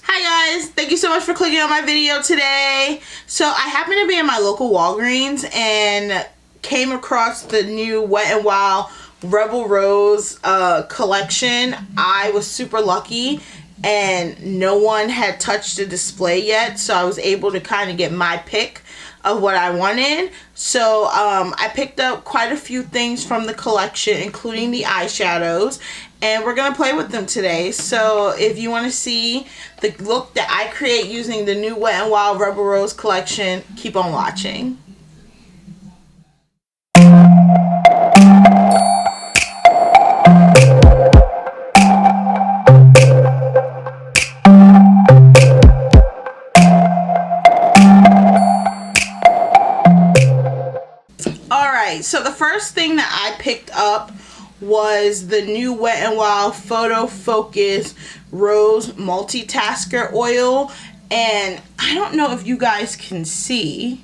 Hi guys, thank you so much for clicking on my video today. So I happened to be in my local Walgreens and came across the new Wet n Wild Rebel Rose collection. I was super lucky and no one had touched the display yet, so I was able to kind of get my pick of what I wanted. So I picked up quite a few things from the collection, including the eyeshadows, and we're gonna play with them today. So if you want to see the look that I create using the new Wet n Wild Rebel Rose collection, keep on watching. Alright, so the first thing that I picked up was the new Wet n Wild Photo Focus Rose Multitasker Oil, and I don't know if you guys can see.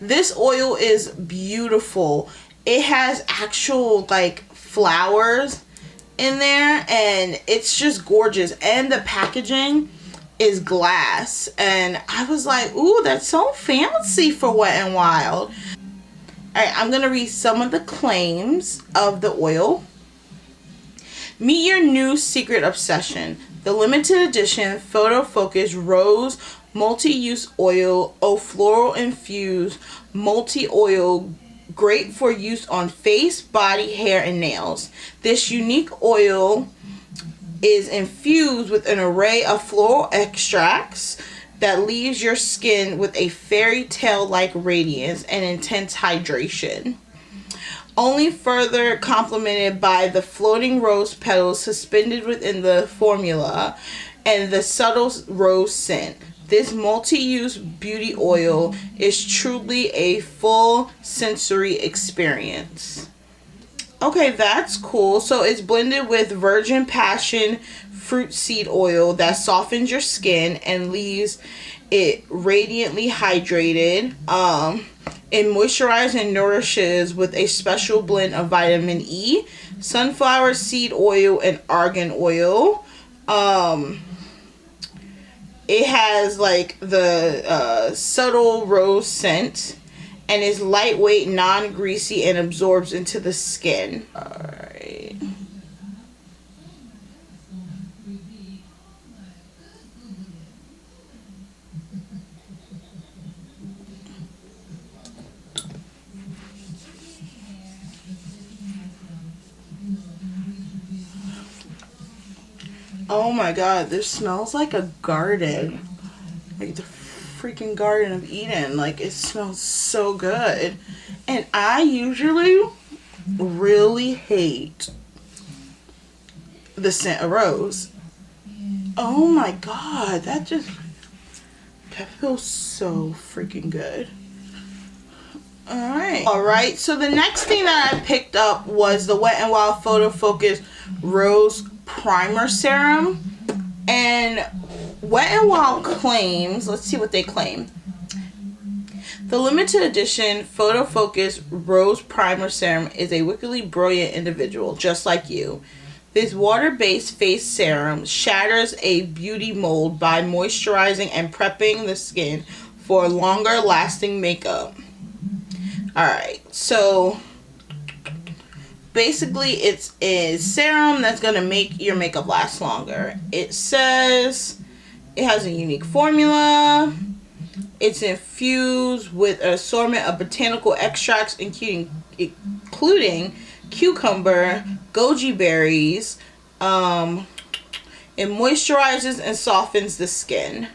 This oil is beautiful. It has actual like flowers in there and it's just gorgeous, and the packaging is glass, and I was like, ooh, that's so fancy for Wet n Wild. Alright, I'm gonna read some of the claims of the oil. Meet your new secret obsession. The limited edition Photo Focus Rose Multi-Use Oil, floral infused multi-oil, great for use on face, body, hair, and nails. This unique oil is infused with an array of floral extracts that leaves your skin with a fairy tale-like radiance and intense hydration. Only further complemented by the floating rose petals suspended within the formula and the subtle rose scent. This multi-use beauty oil is truly a full sensory experience. Okay, that's cool. So it's blended with virgin passion fruit seed oil that softens your skin and leaves it radiantly hydrated. It moisturizes and nourishes with a special blend of vitamin E, sunflower seed oil, and argan oil. It has like the subtle rose scent, and is lightweight, non-greasy, and absorbs into the skin. Alright. Oh my god, this smells like a garden. Like the freaking Garden of Eden. Like, it smells so good. And I usually really hate the scent of rose. Oh my god, that feels so freaking good. Alright, so the next thing that I picked up was the Wet n Wild Photo Focus Rose Primer Serum. And Wet n Wild claims, let's see what they claim. The limited edition Photo Focus Rose Primer Serum is a wickedly brilliant individual, just like you. This water-based face serum shatters a beauty mold by moisturizing and prepping the skin for longer lasting makeup. Alright, so basically it's a serum that's going to make your makeup last longer. It says it has a unique formula. It's infused with an assortment of botanical extracts including cucumber, goji berries. It moisturizes and softens the skin.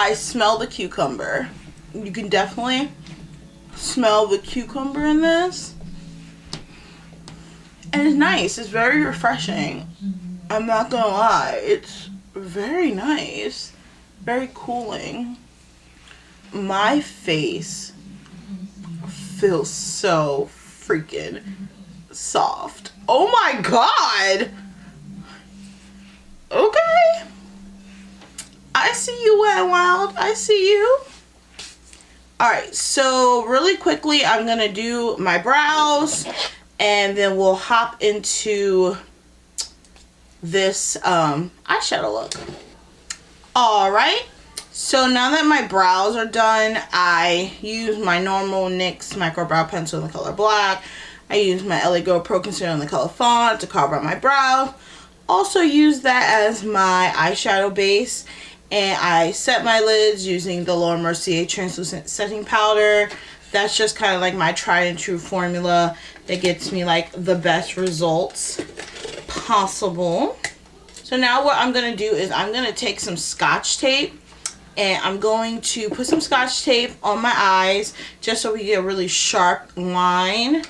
I smell the cucumber. You can definitely smell the cucumber in this. And it's nice. It's very refreshing. I'm not gonna lie. It's very nice. Very cooling. My face feels so freaking soft. Oh my god! Okay. see you, Wet n Wild. I see you. Alright, so really quickly, I'm going to do my brows, and then we'll hop into this eyeshadow look. Alright, so now that my brows are done, I use my normal NYX micro brow pencil in the color black. I use my LA Girl Pro Concealer in the color Fawn to carve out my brow. Also use that as my eyeshadow base. And I set my lids using the Laura Mercier translucent setting powder. That's just kind of like my tried and true formula that gets me like the best results possible. So now what I'm going to do is I'm going to take some Scotch tape and I'm going to put some Scotch tape on my eyes just so we get a really sharp line.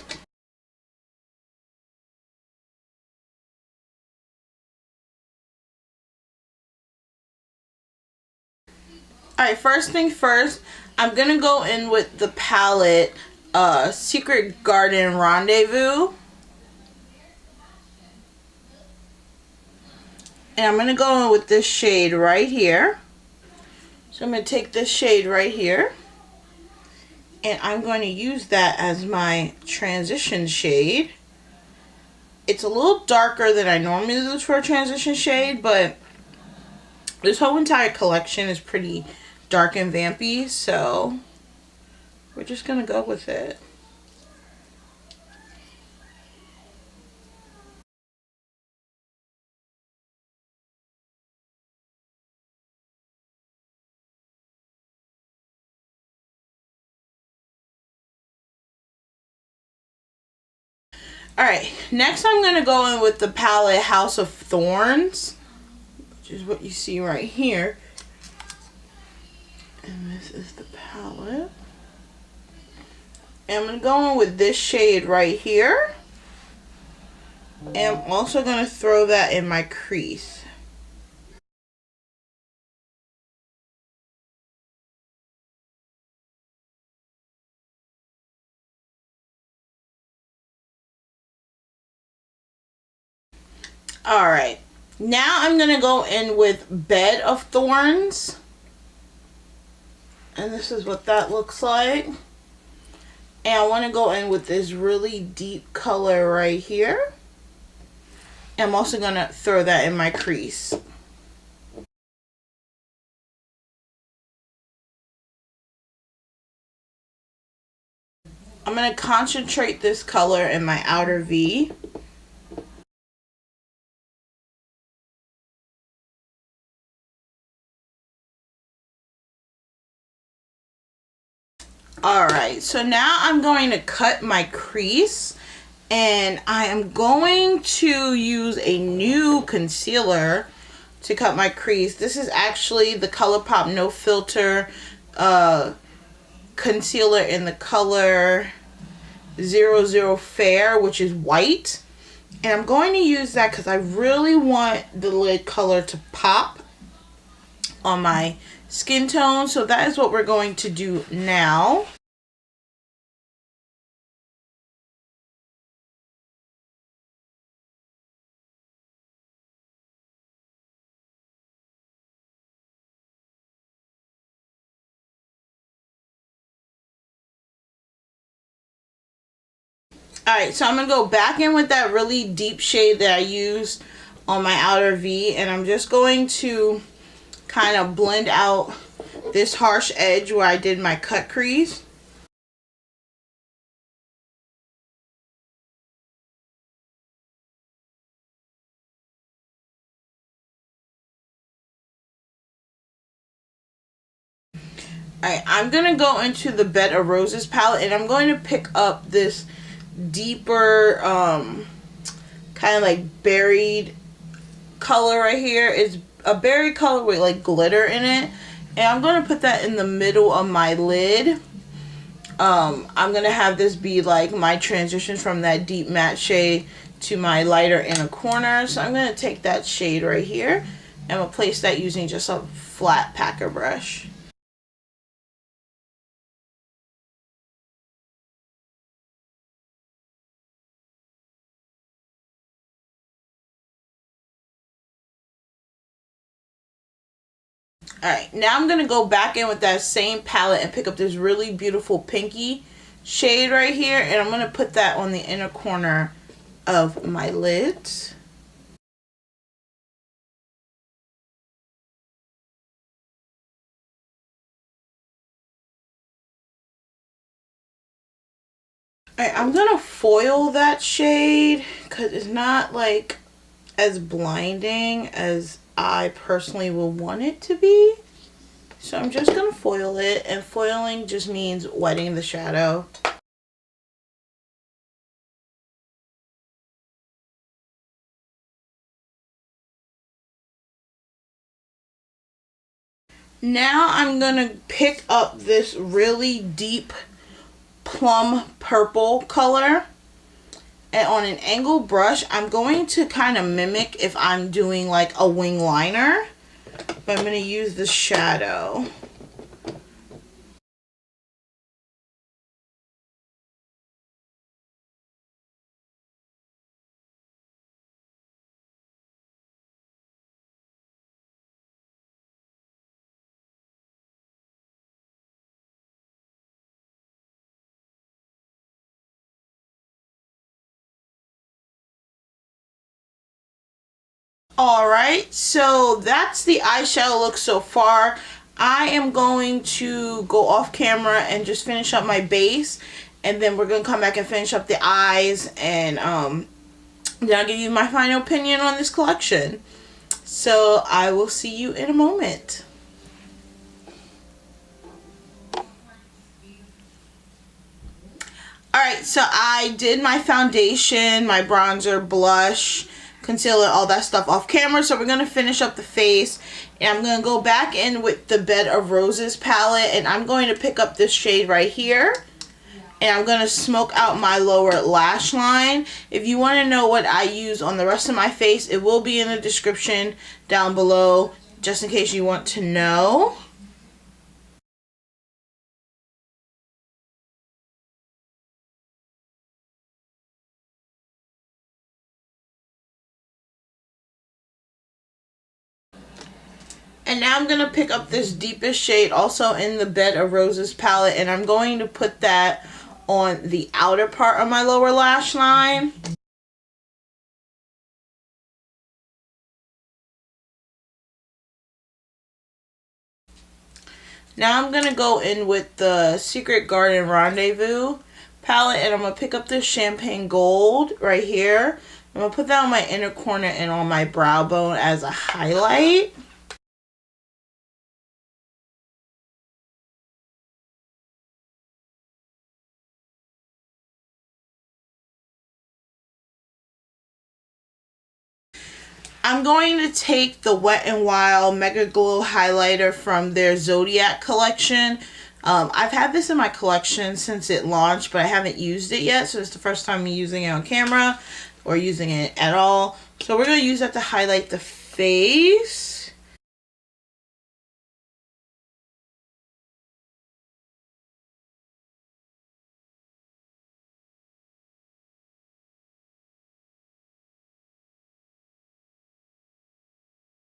Alright, first thing first, I'm going to go in with the palette Secret Garden Rendezvous. And I'm going to go in with this shade right here. So I'm going to take this shade right here. And I'm going to use that as my transition shade. It's a little darker than I normally use for a transition shade, but this whole entire collection is pretty dark and vampy, so we're just going to go with it. Alright, next I'm going to go in with the palette House of Thorns, which is what you see right here. And this is the palette. And I'm going to go in with this shade right here. And I'm also going to throw that in my crease. Alright, now I'm going to go in with Bed of Thorns. And this is what that looks like. And I want to go in with this really deep color right here. I'm also going to throw that in my crease. I'm going to concentrate this color in my outer V. Alright, so now I'm going to cut my crease. And I am going to use a new concealer to cut my crease. This is actually the ColourPop No Filter concealer in the color 00 Fair, which is white. And I'm going to use that because I really want the lid color to pop on my skin tone. So that is what we're going to do now. Alright, so I'm going to go back in with that really deep shade that I used on my outer V. And I'm just going to kind of blend out this harsh edge where I did my cut crease. Alright, I'm going to go into the Bed of Roses palette. And I'm going to pick up this deeper kind of like berried color right here. It's a berry color with like glitter in it, and I'm going to put that in the middle of my lid. I'm going to have this be like my transition from that deep matte shade to my lighter inner corner. So I'm going to take that shade right here and we'll place that using just a flat packer brush. Alright, now I'm going to go back in with that same palette and pick up this really beautiful pinky shade right here. And I'm going to put that on the inner corner of my lids. Alright, I'm going to foil that shade because it's not like as blinding as I personally would want it to be. So I'm just going to foil it, and foiling just means wetting the shadow. Now I'm going to pick up this really deep plum purple color, and on an angled brush I'm going to kind of mimic if I'm doing like a wing liner. But I'm going to use the shadow. Alright, so that's the eyeshadow look so far. I am going to go off camera and just finish up my base, and then we're going to come back and finish up the eyes, and then I'll give you my final opinion on this collection. So I will see you in a moment. Alright, so I did my foundation, my bronzer, blush, concealer, all that stuff off camera. So we're going to finish up the face, and I'm going to go back in with the Bed of Roses palette, and I'm going to pick up this shade right here, and I'm going to smoke out my lower lash line. If you want to know what I use on the rest of my face, it will be in the description down below, just in case you want to know. And now I'm going to pick up this deepest shade also in the Bed of Roses palette, and I'm going to put that on the outer part of my lower lash line. Now I'm going to go in with the Secret Garden Rendezvous palette, and I'm going to pick up this Champagne Gold right here. I'm going to put that on my inner corner and on my brow bone as a highlight. I'm going to take the Wet n Wild Mega Glow Highlighter from their Zodiac collection. I've had this in my collection since it launched, but I haven't used it yet, so it's the first time I'm using it on camera or using it at all. So we're going to use that to highlight the face.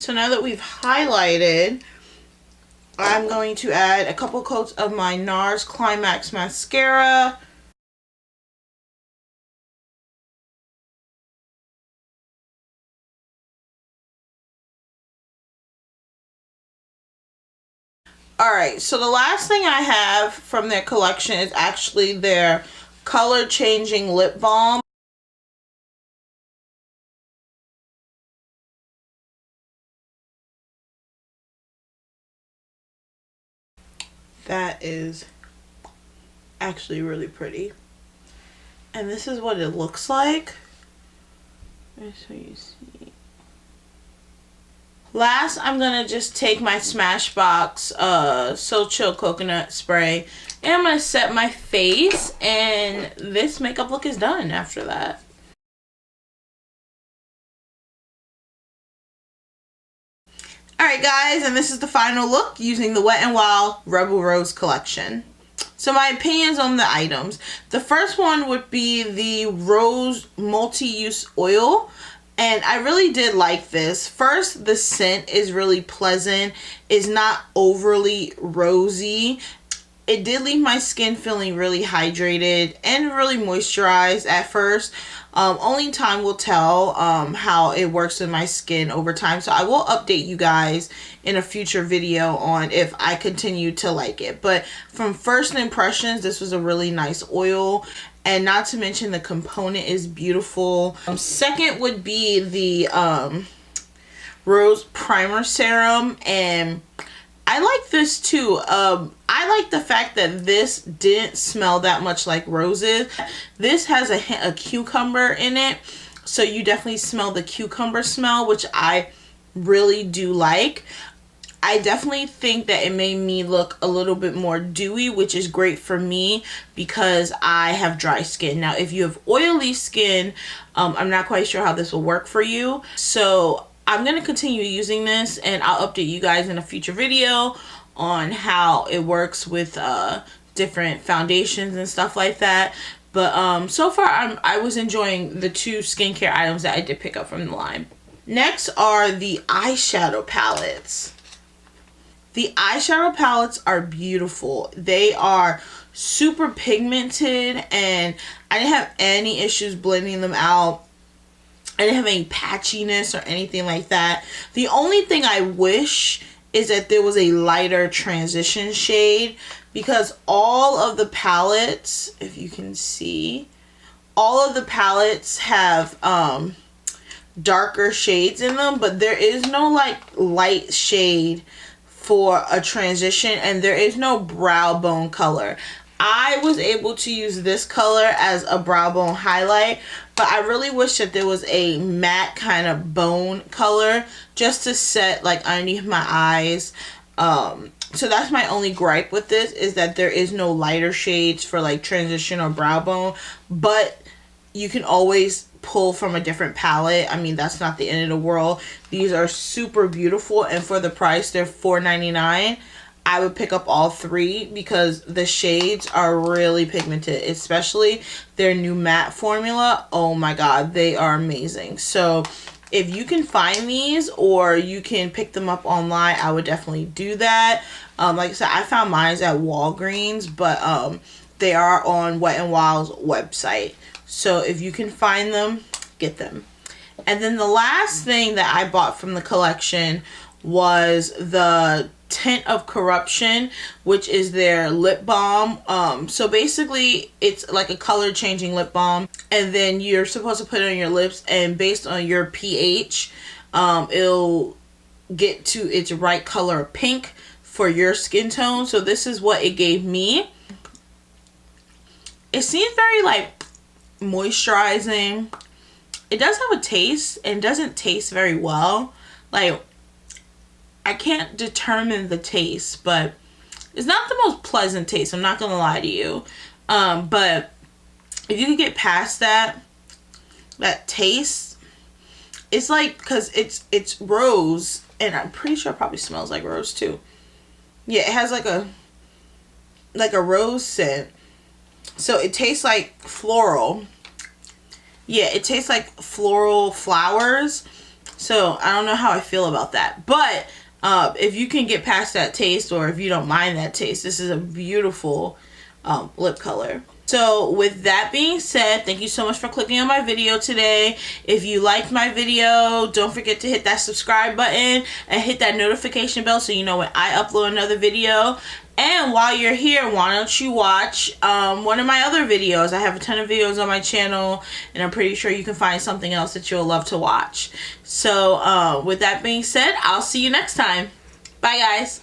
So now that we've highlighted, I'm going to add a couple coats of my Nars Climax Mascara. Alright, so the last thing I have from their collection is actually their color changing lip balm. That is actually really pretty. And this is what it looks like. So you see. Last, I'm going to just take my Smashbox So Chill Coconut Spray, and I'm going to set my face, and this makeup look is done after that. Alright guys, and this is the final look using the Wet n Wild Rebel Rose collection. So my opinions on the items. The first one would be the Rose Multi-Use Oil. And I really did like this. First, the scent is really pleasant. It's not overly rosy. It did leave my skin feeling really hydrated and really moisturized at first. Only time will tell how it works in my skin over time. So I will update you guys in a future video on if I continue to like it. But from first impressions, this was a really nice oil. And not to mention the component is beautiful. Second would be the Rose Primer Serum. And I like this too. I like the fact that this didn't smell that much like roses. This has a hint of cucumber in it. So you definitely smell the cucumber smell, which I really do like. I definitely think that it made me look a little bit more dewy, which is great for me because I have dry skin. Now, if you have oily skin, I'm not quite sure how this will work for you. So I'm going to continue using this, and I'll update you guys in a future video on how it works with different foundations and stuff like that. But so far, I was enjoying the 2 skincare items that I did pick up from the line. Next are the eyeshadow palettes. The eyeshadow palettes are beautiful. They are super pigmented, and I didn't have any issues blending them out. I didn't have any patchiness or anything like that. The only thing I wish is that there was a lighter transition shade, because all of the palettes, if you can see, all of the palettes have darker shades in them, but there is no like light shade for a transition, and there is no brow bone color. I was able to use this color as a brow bone highlight, but I really wish that there was a matte kind of bone color just to set like underneath my eyes. So that's my only gripe with this, is that there is no lighter shades for like transition or brow bone, but you can always pull from a different palette. I mean, that's not the end of the world. These are super beautiful, and for the price, they're $4.99. I would pick up all 3 because the shades are really pigmented, especially their new matte formula. Oh my god, they are amazing. So if you can find these or you can pick them up online, I would definitely do that. Like I said, I found mine at Walgreens, but they are on Wet n Wild's website. So if you can find them, get them. And then the last thing that I bought from the collection was the Tint of Corruption, which is their lip balm. So basically it's like a color changing lip balm, and then you're supposed to put it on your lips, and based on your pH, it'll get to its right color of pink for your skin tone. So this is what it gave me. It seems very like moisturizing. It does have a taste, and doesn't taste very well. Like, I can't determine the taste, but it's not the most pleasant taste, I'm not gonna lie to you. But if you can get past that taste, it's like, because it's rose, and I'm pretty sure it probably smells like rose too. Yeah, it has like a rose scent. So it tastes like floral. Yeah, it tastes like floral flowers. So I don't know how I feel about that. But if you can get past that taste, or if you don't mind that taste, this is a beautiful lip color. So with that being said, thank you so much for clicking on my video today. If you liked my video, don't forget to hit that subscribe button and hit that notification bell so you know when I upload another video. And while you're here, why don't you watch one of my other videos? I have a ton of videos on my channel, and I'm pretty sure you can find something else that you'll love to watch. So with that being said, I'll see you next time. Bye, guys.